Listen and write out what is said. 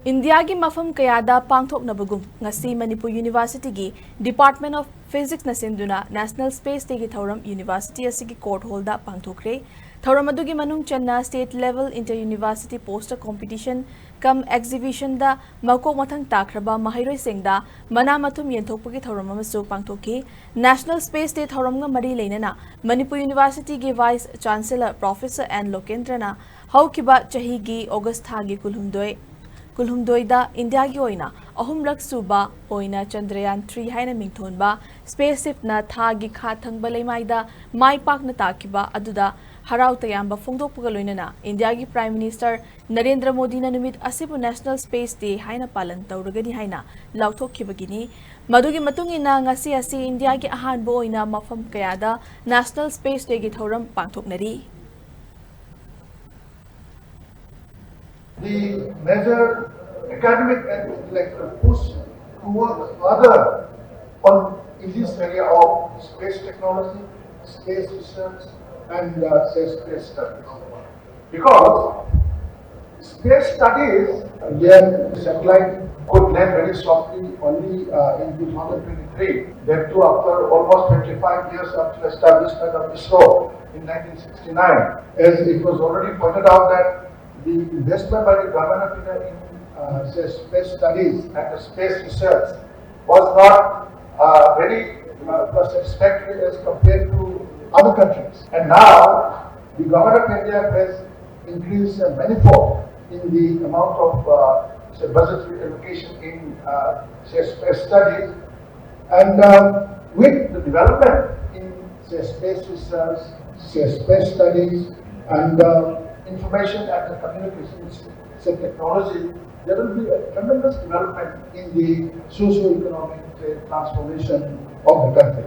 India ki mapham kayada pangthoknabagum ngasi Manipur University ki Department of Physics na shinduna National Space Day ki Thouram University asigi court hall da Pangthokkhre Thouram adugi manung channa state level inter university poster competition kam exhibition da makok mathang takraba mahairoi sengda mana mathum yenthokpagi Thouram amasu pangthokki National Space Day Thouram nga mari leinana Manipur University ki Vice Chancellor Professor N Lokendrana haukiba chahi gi August thagi kulhumdoida India ki oina ahumlak suba oina Chandrayaan 3 haina mingthonba spaceship na thagi kha thangba leimaida mai pak na takiba aduda harau tayamba phongdokpuga loinana India ki Prime Minister Narendra Modi na numit asibu National Space Day haina palan tawragani haina lauthokkhibagini madugi matungina ngasi asi India ki ahanbo oina mafam kayada National Space Day ki thoram pangthoknari. The major academic and intellectual push to work further in this area of space technology, space research, and space studies. Because space studies, the satellite could land very softly only in 2023. That too after almost 25 years after establishment of ISRO in 1969. As it was already pointed out that the investment by the government of India in space studies and space research was not very satisfactory as compared to other countries. And now the government of India has increased manifold in the amount of budgetary allocation in space studies, and with the development in space research, space studies, and information and the communications technology, there will be a tremendous development in the socio-economic transformation of the country.